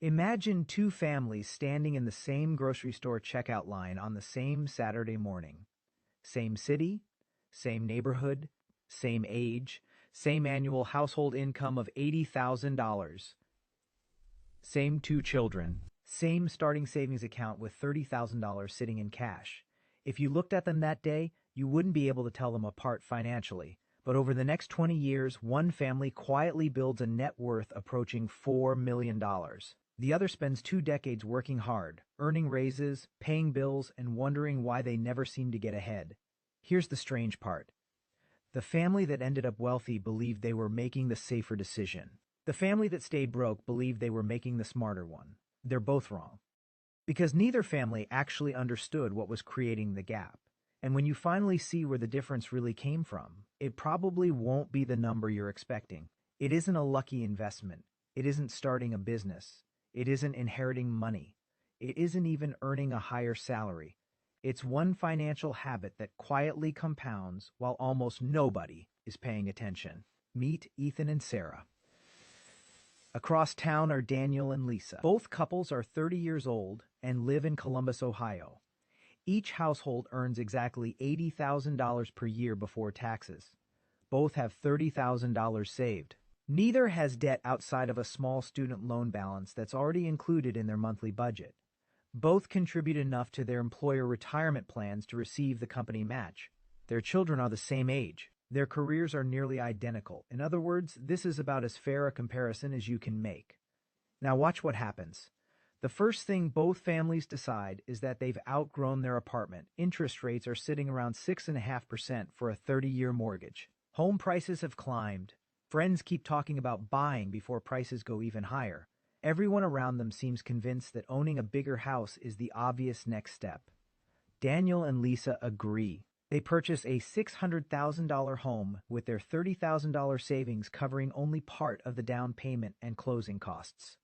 Imagine two families standing in the same grocery store checkout line on the same Saturday morning. Same city, same neighborhood, same age, same annual household income of $80,000. Same two children, same starting savings account with $30,000 sitting in cash. If you looked at them that day, you wouldn't be able to tell them apart financially. But over the next 20 years, one family quietly builds a net worth approaching $4 million. The other spends 2 decades working hard, earning raises, paying bills, and wondering why they never seem to get ahead. Here's the strange part. The family that ended up wealthy believed they were making the safer decision. The family that stayed broke believed they were making the smarter one. They're both wrong. Because neither family actually understood what was creating the gap. And when you finally see where the difference really came from, it probably won't be the number you're expecting. It isn't a lucky investment. It isn't starting a business. It isn't inheriting money. It isn't even earning a higher salary. It's one financial habit that quietly compounds while almost nobody is paying attention. Meet Ethan and Sarah. Across town are Daniel and Lisa. Both couples are 30 years old and live in Columbus, Ohio. Each household earns exactly $80,000 per year before taxes. Both have $30,000 saved. Neither has debt outside of a small student loan balance that's already included in their monthly budget. Both contribute enough to their employer retirement plans to receive the company match. Their children are the same age. Their careers are nearly identical. In other words, this is about as fair a comparison as you can make. Now watch what happens. The first thing both families decide is that they've outgrown their apartment. Interest rates are sitting around 6.5% for a 30-year mortgage. Home prices have climbed. Friends keep talking about buying before prices go even higher. Everyone around them seems convinced that owning a bigger house is the obvious next step. Daniel and Lisa agree. They purchase a $600,000 home with their $30,000 savings covering only part of the down payment and closing costs.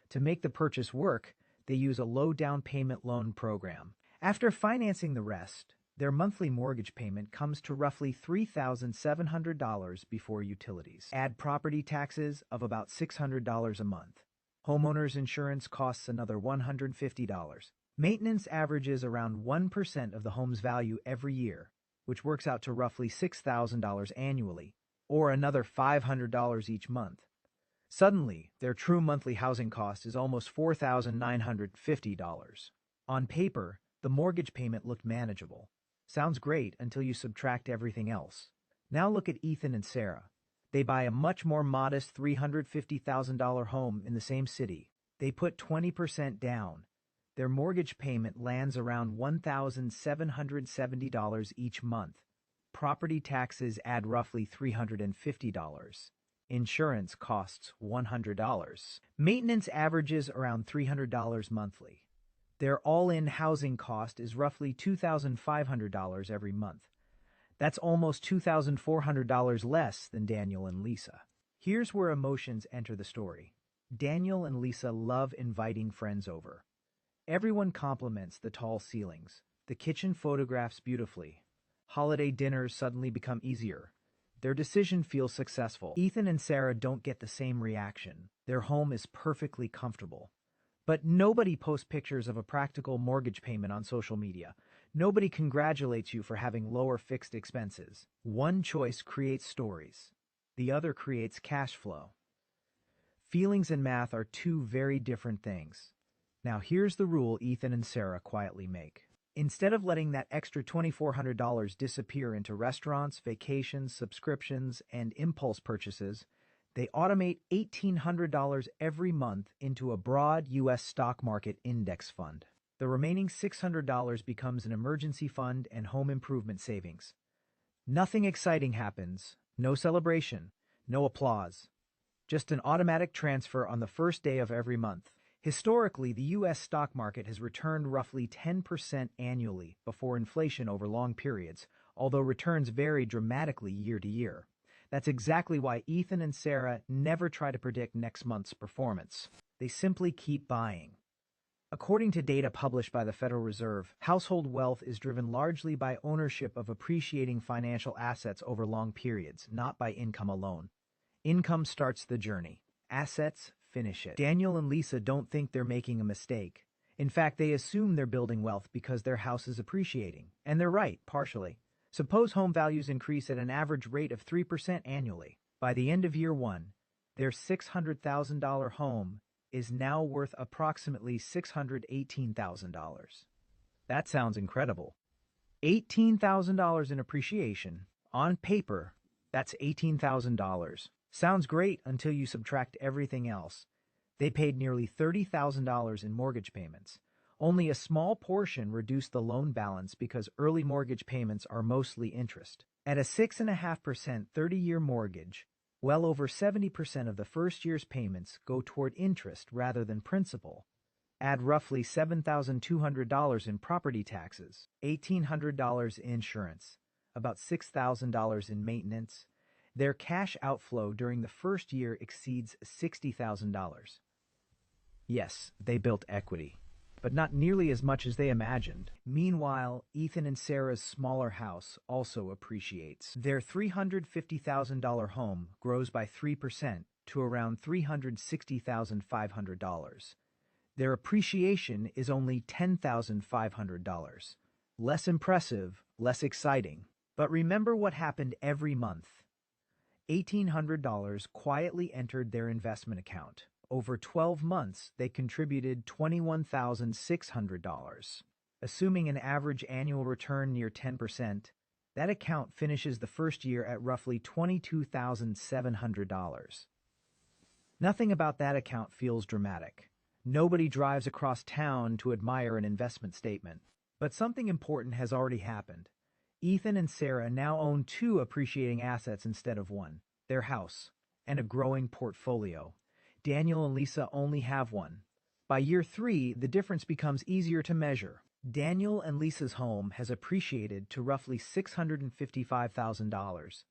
To make the purchase work, they use a low down payment loan program. After financing the rest, their monthly mortgage payment comes to roughly $3,700 before utilities. Add property taxes of about $600 a month. Homeowners insurance costs another $150. Maintenance averages around 1% of the home's value every year, which works out to roughly $6,000 annually, or another $500 each month. Suddenly, their true monthly housing cost is almost $4,950. On paper, the mortgage payment looked manageable. Sounds great until you subtract everything else. Now look at Ethan and Sarah. They buy a much more modest $350,000 home in the same city. They put 20% down. Their mortgage payment lands around $1,770 each month. Property taxes add roughly $350. Insurance costs $100. Maintenance averages around $300 monthly. Their all-in housing cost is roughly $2,500 every month. That's almost $2,400 less than Daniel and Lisa. Here's where emotions enter the story. Daniel and Lisa love inviting friends over. Everyone compliments the tall ceilings. The kitchen photographs beautifully. Holiday dinners suddenly become easier. Their decision feels successful. Ethan and Sarah don't get the same reaction. Their home is perfectly comfortable. But nobody posts pictures of a practical mortgage payment on social media. Nobody congratulates you for having lower fixed expenses. One choice creates stories. The other creates cash flow. Feelings and math are two very different things. Now here's the rule Ethan and Sarah quietly make. Instead of letting that extra $2,400 disappear into restaurants, vacations, subscriptions, and impulse purchases, they automate $1,800 every month into a broad U.S. stock market index fund. The remaining $600 becomes an emergency fund and home improvement savings. Nothing exciting happens, no celebration, no applause. Just an automatic transfer on the first day of every month. Historically, the U.S. stock market has returned roughly 10% annually before inflation over long periods, although returns vary dramatically year to year. That's exactly why Ethan and Sarah never try to predict next month's performance. They simply keep buying. According to data published by the Federal Reserve, household wealth is driven largely by ownership of appreciating financial assets over long periods, not by income alone. Income starts the journey. Assets finish it. Daniel and Lisa don't think they're making a mistake. In fact, they assume they're building wealth because their house is appreciating. And they're right, partially. Suppose home values increase at an average rate of 3% annually. By the end of year one, their $600,000 home is now worth approximately $618,000. That sounds incredible. $18,000 in appreciation. On paper, that's $18,000. Sounds great until you subtract everything else. They paid nearly $30,000 in mortgage payments. Only a small portion reduced the loan balance because early mortgage payments are mostly interest. At a 6.5% 30-year mortgage, well over 70% of the first year's payments go toward interest rather than principal. Add roughly $7,200 in property taxes, $1,800 in insurance, about $6,000 in maintenance. Their cash outflow during the first year exceeds $60,000. Yes, they built equity, but not nearly as much as they imagined. Meanwhile, Ethan and Sarah's smaller house also appreciates. Their $350,000 home grows by 3% to around $360,500. Their appreciation is only $10,500. Less impressive, less exciting. But remember what happened every month. $1,800 quietly entered their investment account. Over 12 months, they contributed $21,600. Assuming an average annual return near 10%, that account finishes the first year at roughly $22,700. Nothing about that account feels dramatic. Nobody drives across town to admire an investment statement. But something important has already happened. Ethan and Sarah now own two appreciating assets instead of one, their house, and a growing portfolio. Daniel and Lisa only have one. By year 3, the difference becomes easier to measure. Daniel and Lisa's home has appreciated to roughly $655,000.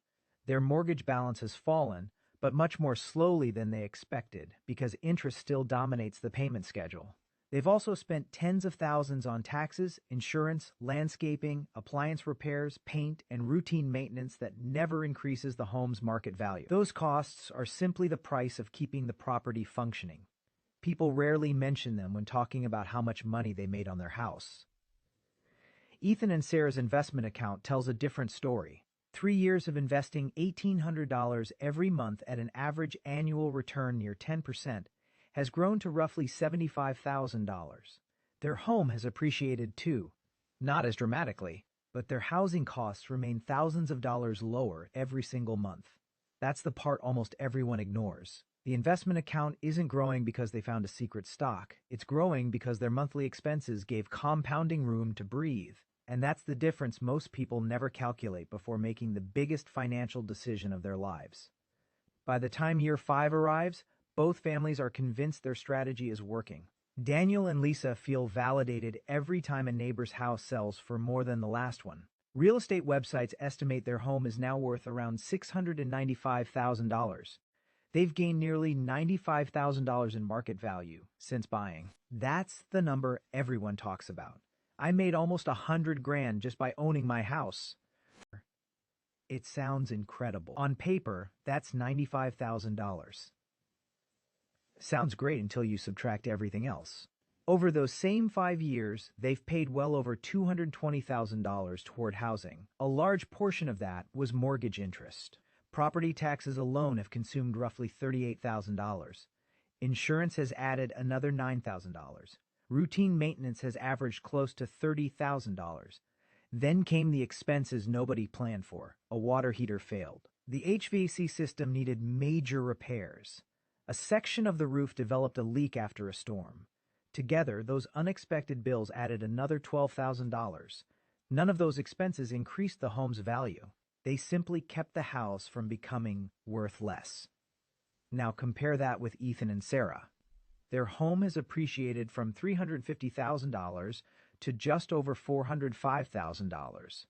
Their mortgage balance has fallen, but much more slowly than they expected because interest still dominates the payment schedule. They've also spent tens of thousands on taxes, insurance, landscaping, appliance repairs, paint, and routine maintenance that never increases the home's market value. Those costs are simply the price of keeping the property functioning. People rarely mention them when talking about how much money they made on their house. Ethan and Sarah's investment account tells a different story. 3 years of investing $1,800 every month at an average annual return near 10% has grown to roughly $75,000. Their home has appreciated too, not as dramatically, but their housing costs remain thousands of dollars lower every single month. That's the part almost everyone ignores. The investment account isn't growing because they found a secret stock. It's growing because their monthly expenses gave compounding room to breathe. And that's the difference most people never calculate before making the biggest financial decision of their lives. By the time year 5 arrives, both families are convinced their strategy is working. Daniel and Lisa feel validated every time a neighbor's house sells for more than the last one. Real estate websites estimate their home is now worth around $695,000. They've gained nearly $95,000 in market value since buying. That's the number everyone talks about. I made almost $100,000 just by owning my house. It sounds incredible. On paper, that's $95,000. Sounds great until you subtract everything else. Over those same 5 years, they've paid well over $220,000 toward housing. A large portion of that was mortgage interest. Property taxes alone have consumed roughly $38,000. Insurance has added another $9,000. Routine maintenance has averaged close to $30,000. Then came the expenses nobody planned for. A water heater failed. The HVAC system needed major repairs. A section of the roof developed a leak after a storm. Together, those unexpected bills added another $12,000. None of those expenses increased the home's value. They simply kept the house from becoming worth less. Now compare that with Ethan and Sarah. Their home has appreciated from $350,000 to just over $405,000.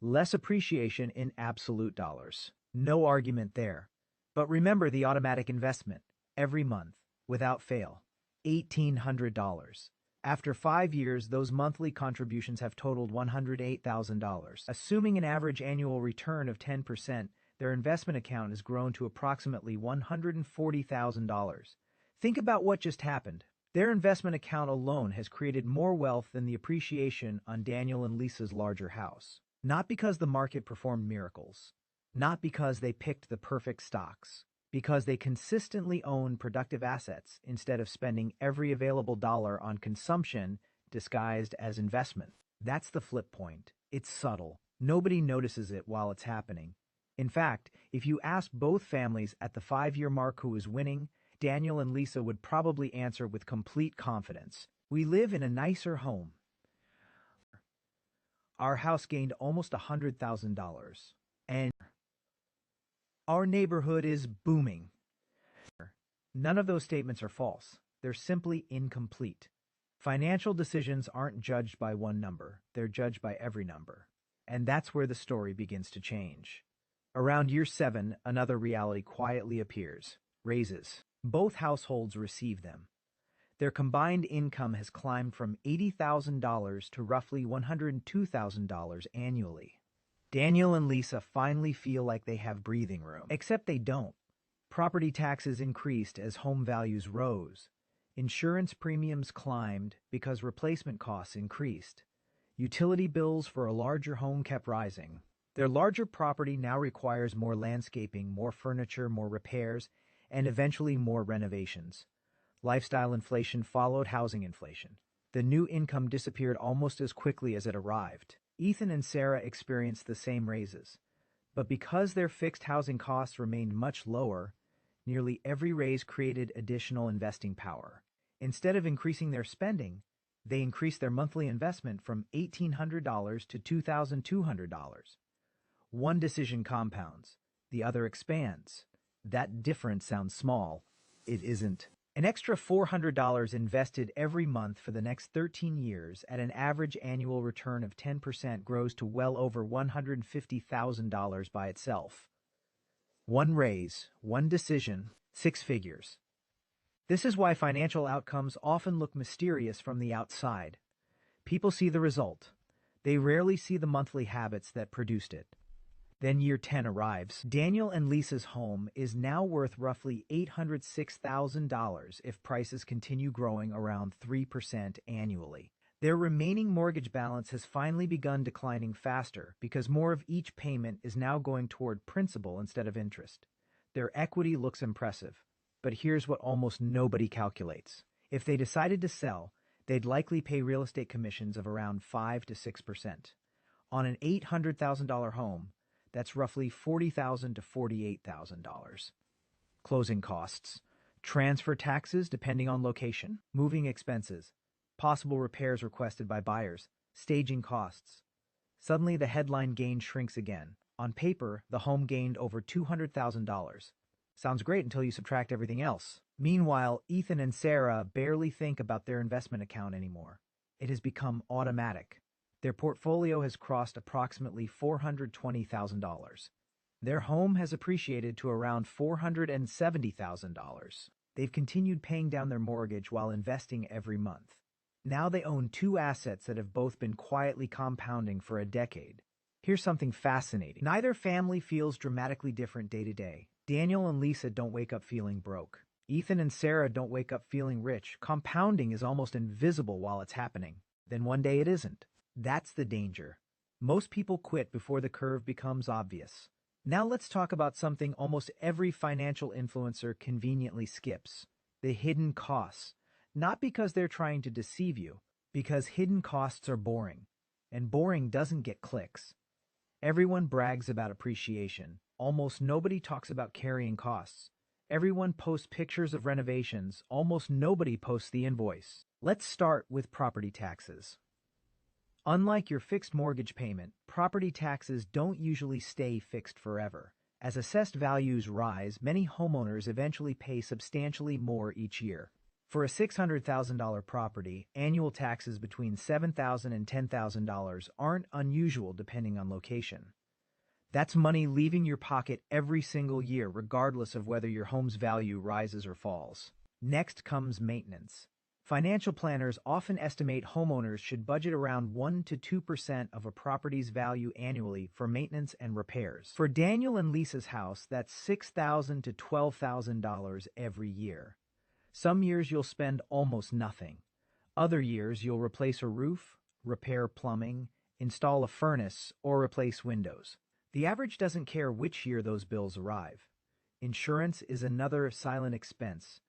Less appreciation in absolute dollars. No argument there. But remember the automatic investment. Every month, without fail, $1,800. After 5 years, those monthly contributions have totaled $108,000. Assuming an average annual return of 10%, their investment account has grown to approximately $140,000. Think about what just happened. Their investment account alone has created more wealth than the appreciation on Daniel and Lisa's larger house. Not because the market performed miracles, not because they picked the perfect stocks, because they consistently own productive assets instead of spending every available dollar on consumption disguised as investment. That's the flip point. It's subtle. Nobody notices it while it's happening. In fact, if you ask both families at the 5-year mark who is winning, Daniel and Lisa would probably answer with complete confidence. We live in a nicer home. Our house gained almost $100,000. And our neighborhood is booming. None of those statements are false. They're simply incomplete. Financial decisions aren't judged by one number. They're judged by every number. And that's where the story begins to change. Around year 7, another reality quietly appears. Raises. Both households receive them. Their combined income has climbed from $80,000 to roughly $102,000 annually. Daniel and Lisa finally feel like they have breathing room. Except they don't. Property taxes increased as home values rose. Insurance premiums climbed because replacement costs increased. Utility bills for a larger home kept rising. Their larger property now requires more landscaping, more furniture, more repairs, and eventually more renovations. Lifestyle inflation followed housing inflation. The new income disappeared almost as quickly as it arrived. Ethan and Sarah experienced the same raises. But because their fixed housing costs remained much lower, nearly every raise created additional investing power. Instead of increasing their spending, they increased their monthly investment from $1,800 to $2,200. One decision compounds, the other expands. That difference sounds small. It isn't. An extra $400 invested every month for the next 13 years at an average annual return of 10% grows to well over $150,000 by itself. One raise, one decision, 6 figures. This is why financial outcomes often look mysterious from the outside. People see the result. They rarely see the monthly habits that produced it. Then year 10 arrives. Daniel and Lisa's home is now worth roughly $806,000 if prices continue growing around 3% annually. Their remaining mortgage balance has finally begun declining faster because more of each payment is now going toward principal instead of interest. Their equity looks impressive, but here's what almost nobody calculates. If they decided to sell, they'd likely pay real estate commissions of around 5 to 6%. On an $800,000 home, that's roughly $40,000 to $48,000. Closing costs, transfer taxes depending on location, moving expenses, possible repairs requested by buyers, staging costs. Suddenly the headline gain shrinks again. On paper, the home gained over $200,000. Sounds great until you subtract everything else. Meanwhile, Ethan and Sarah barely think about their investment account anymore. It has become automatic. Their portfolio has crossed approximately $420,000. Their home has appreciated to around $470,000. They've continued paying down their mortgage while investing every month. Now they own 2 assets that have both been quietly compounding for a decade. Here's something fascinating. Neither family feels dramatically different day to day. Daniel and Lisa don't wake up feeling broke. Ethan and Sarah don't wake up feeling rich. Compounding is almost invisible while it's happening. Then one day it isn't. That's the danger. Most people quit before the curve becomes obvious. Now let's talk about something almost every financial influencer conveniently skips: the hidden costs. Not because they're trying to deceive you, because hidden costs are boring. And boring doesn't get clicks. Everyone brags about appreciation. Almost nobody talks about carrying costs. Everyone posts pictures of renovations. Almost nobody posts the invoice. Let's start with property taxes. Unlike your fixed mortgage payment, property taxes don't usually stay fixed forever. As assessed values rise, many homeowners eventually pay substantially more each year. For a $600,000 property, annual taxes between $7,000 and $10,000 aren't unusual depending on location. That's money leaving your pocket every single year, regardless of whether your home's value rises or falls. Next comes maintenance. Financial planners often estimate homeowners should budget around 1 to 2% of a property's value annually for maintenance and repairs. For Daniel and Lisa's house, that's $6,000 to $12,000 every year. Some years you'll spend almost nothing. Other years you'll replace a roof, repair plumbing, install a furnace, or replace windows. The average doesn't care which year those bills arrive. Insurance is another silent expense.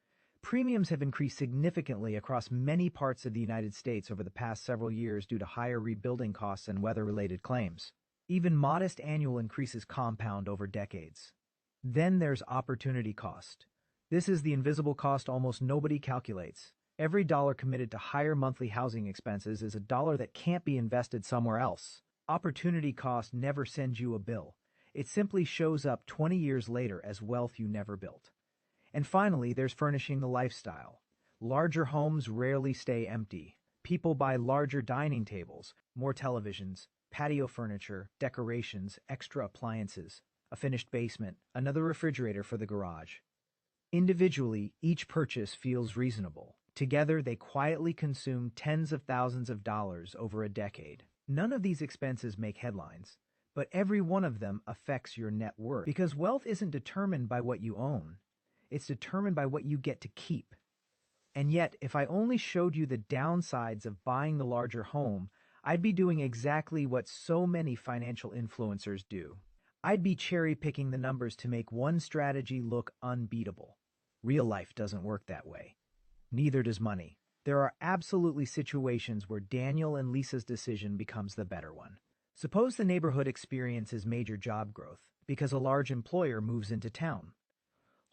Premiums have increased significantly across many parts of the United States over the past several years due to higher rebuilding costs and weather-related claims. Even modest annual increases compound over decades. Then there's opportunity cost. This is the invisible cost almost nobody calculates. Every dollar committed to higher monthly housing expenses is a dollar that can't be invested somewhere else. Opportunity cost never sends you a bill. It simply shows up 20 years later as wealth you never built. And finally, there's furnishing the lifestyle. Larger homes rarely stay empty. People buy larger dining tables, more televisions, patio furniture, decorations, extra appliances, a finished basement, another refrigerator for the garage. Individually, each purchase feels reasonable. Together, they quietly consume tens of thousands of dollars over a decade. None of these expenses make headlines, but every one of them affects your net worth. Because wealth isn't determined by what you own. It's determined by what you get to keep. And yet, if I only showed you the downsides of buying the larger home, I'd be doing exactly what so many financial influencers do. I'd be cherry-picking the numbers to make one strategy look unbeatable. Real life doesn't work that way. Neither does money. There are absolutely situations where Daniel and Lisa's decision becomes the better one. Suppose the neighborhood experiences major job growth because a large employer moves into town.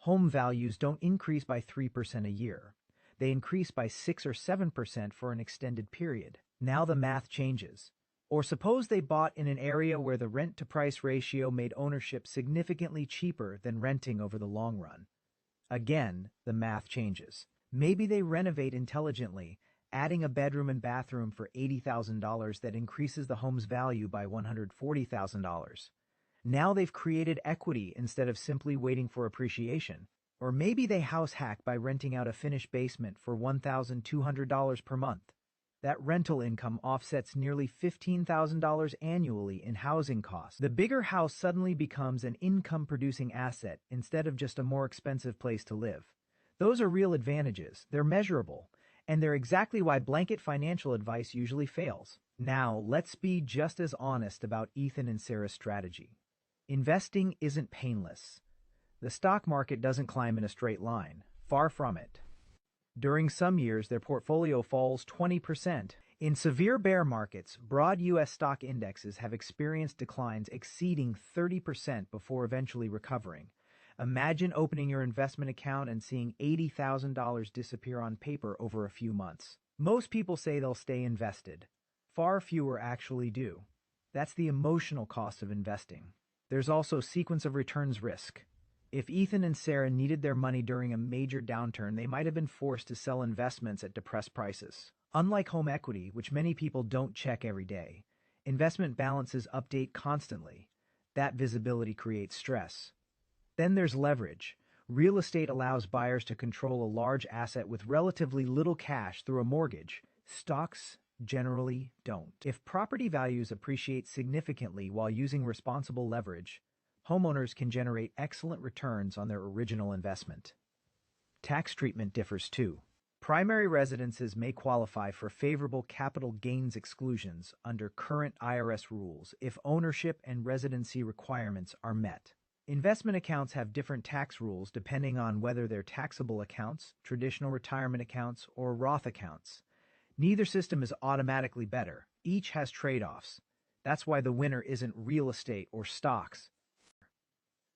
Home values don't increase by 3% a year. They increase by 6 or 7% for an extended period. Now the math changes. Or suppose they bought in an area where the rent-to-price ratio made ownership significantly cheaper than renting over the long run. Again, the math changes. Maybe they renovate intelligently, adding a bedroom and bathroom for $80,000 that increases the home's value by $140,000. Now they've created equity instead of simply waiting for appreciation. Or maybe they house hack by renting out a finished basement for $1,200 per month. That rental income offsets nearly $15,000 annually in housing costs. The bigger house suddenly becomes an income-producing asset instead of just a more expensive place to live. Those are real advantages. They're measurable. And they're exactly why blanket financial advice usually fails. Now, let's be just as honest about Ethan and Sarah's strategy. Investing isn't painless. The stock market doesn't climb in a straight line. Far from it. During some years, their portfolio falls 20%. In severe bear markets, broad U.S. stock indexes have experienced declines exceeding 30% before eventually recovering. Imagine opening your investment account and seeing $80,000 disappear on paper over a few months. Most people say they'll stay invested. Far fewer actually do. That's the emotional cost of investing. There's also sequence of returns risk. If Ethan and Sarah needed their money during a major downturn, they might have been forced to sell investments at depressed prices. Unlike home equity, which many people don't check every day, investment balances update constantly. That visibility creates stress. Then there's leverage. Real estate allows buyers to control a large asset with relatively little cash through a mortgage. Stocks generally don't. If property values appreciate significantly while using responsible leverage, homeowners can generate excellent returns on their original investment. Tax treatment differs too. Primary residences may qualify for favorable capital gains exclusions under current IRS rules if ownership and residency requirements are met. Investment accounts have different tax rules depending on whether they're taxable accounts, traditional retirement accounts, or Roth accounts. Neither system is automatically better. Each has trade-offs. That's why the winner isn't real estate or stocks.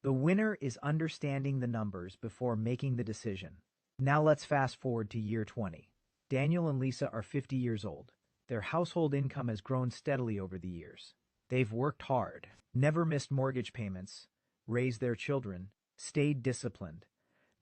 The winner is understanding the numbers before making the decision. Now let's fast forward to year 20. Daniel and Lisa are 50 years old. Their household income has grown steadily over the years. They've worked hard, never missed mortgage payments, raised their children, stayed disciplined.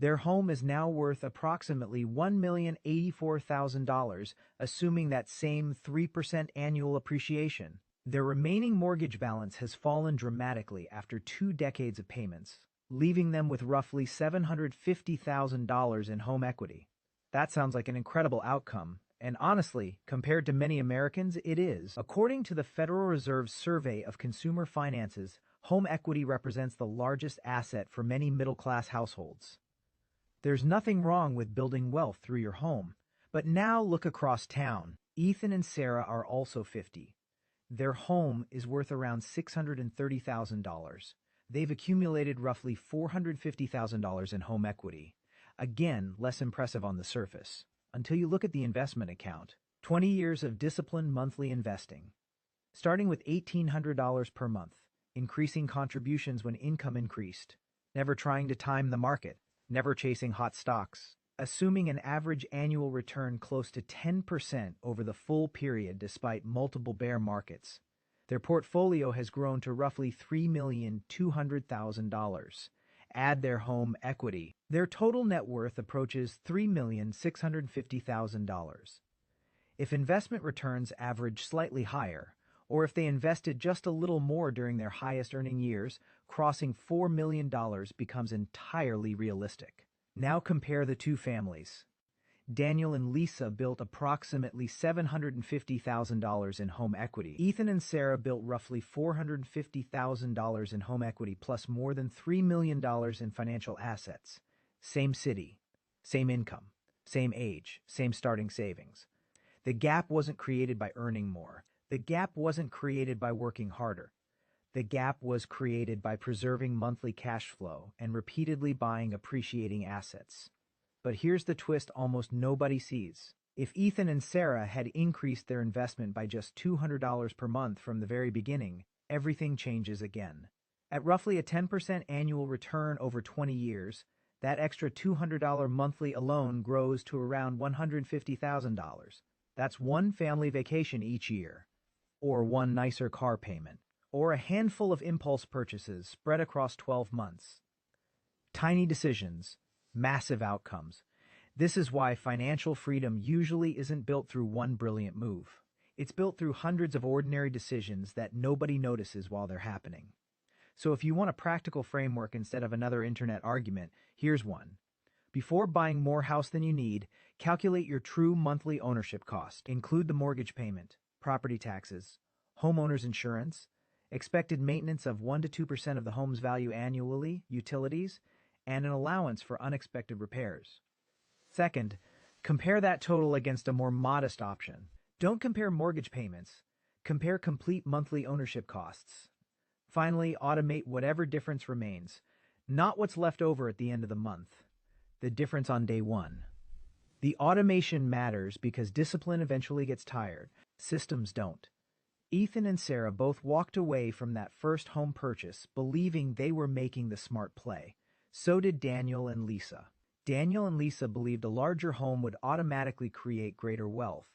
Their home is now worth approximately $1,084,000, assuming that same 3% annual appreciation. Their remaining mortgage balance has fallen dramatically after 2 decades of payments, leaving them with roughly $750,000 in home equity. That sounds like an incredible outcome, and honestly, compared to many Americans, it is. According to the Federal Reserve's Survey of Consumer Finances, home equity represents the largest asset for many middle-class households. There's nothing wrong with building wealth through your home. But now look across town. Ethan and Sarah are also 50. Their home is worth around $630,000. They've accumulated roughly $450,000 in home equity. Again, less impressive on the surface, until you look at the investment account. 20 years of disciplined monthly investing. Starting with $1,800 per month, increasing contributions when income increased, never trying to time the market, never chasing hot stocks, assuming an average annual return close to 10% over the full period despite multiple bear markets. Their portfolio has grown to roughly $3,200,000. Add their home equity. Their total net worth approaches $3,650,000. If investment returns average slightly higher, or if they invested just a little more during their highest earning years, crossing $4 million becomes entirely realistic. Now compare the two families. Daniel and Lisa built approximately $750,000 in home equity. Ethan and Sarah built roughly $450,000 in home equity plus more than $3 million in financial assets. Same city, same income, same age, same starting savings. The gap wasn't created by earning more. The gap wasn't created by working harder. The gap was created by preserving monthly cash flow and repeatedly buying appreciating assets. But here's the twist almost nobody sees. If Ethan and Sarah had increased their investment by just $200 per month from the very beginning, everything changes again. At roughly a 10% annual return over 20 years, that extra $200 monthly alone grows to around $150,000. That's one family vacation each year, or one nicer car payment, or a handful of impulse purchases spread across 12 months. Tiny decisions, massive outcomes. This is why financial freedom usually isn't built through one brilliant move. It's built through hundreds of ordinary decisions that nobody notices while they're happening. So if you want a practical framework instead of another internet argument, here's one. Before buying more house than you need, calculate your true monthly ownership cost. Include the mortgage payment, property taxes, homeowner's insurance, expected maintenance of 1 to 2% of the home's value annually, utilities, and an allowance for unexpected repairs. Second, compare that total against a more modest option. Don't compare mortgage payments. Compare complete monthly ownership costs. Finally, automate whatever difference remains, not what's left over at the end of the month. The difference on day one. The automation matters because discipline eventually gets tired. Systems don't. Ethan and Sarah both walked away from that first home purchase believing they were making the smart play. So did Daniel and Lisa. Daniel and Lisa believed a larger home would automatically create greater wealth.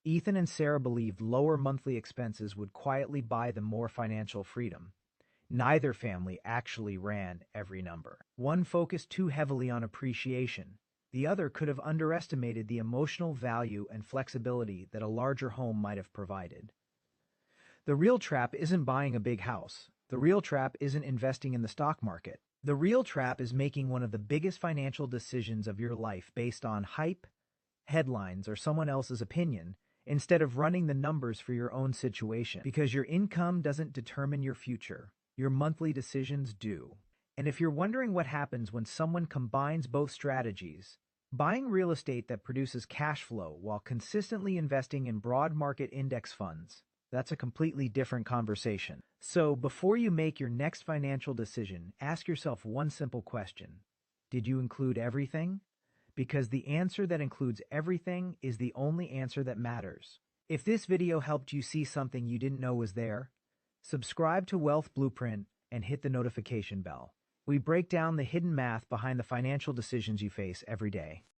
Ethan and Sarah believed lower monthly expenses would quietly buy them more financial freedom. Neither family actually ran every number. One focused too heavily on appreciation. The other could have underestimated the emotional value and flexibility that a larger home might have provided. The real trap isn't buying a big house. The real trap isn't investing in the stock market. The real trap is making one of the biggest financial decisions of your life based on hype, headlines, or someone else's opinion, instead of running the numbers for your own situation. Because your income doesn't determine your future. Your monthly decisions do. And if you're wondering what happens when someone combines both strategies, buying real estate that produces cash flow while consistently investing in broad market index funds, that's a completely different conversation. So before you make your next financial decision, ask yourself one simple question. Did you include everything? Because the answer that includes everything is the only answer that matters. If this video helped you see something you didn't know was there, subscribe to Wealth Blueprint and hit the notification bell. We break down the hidden math behind the financial decisions you face every day.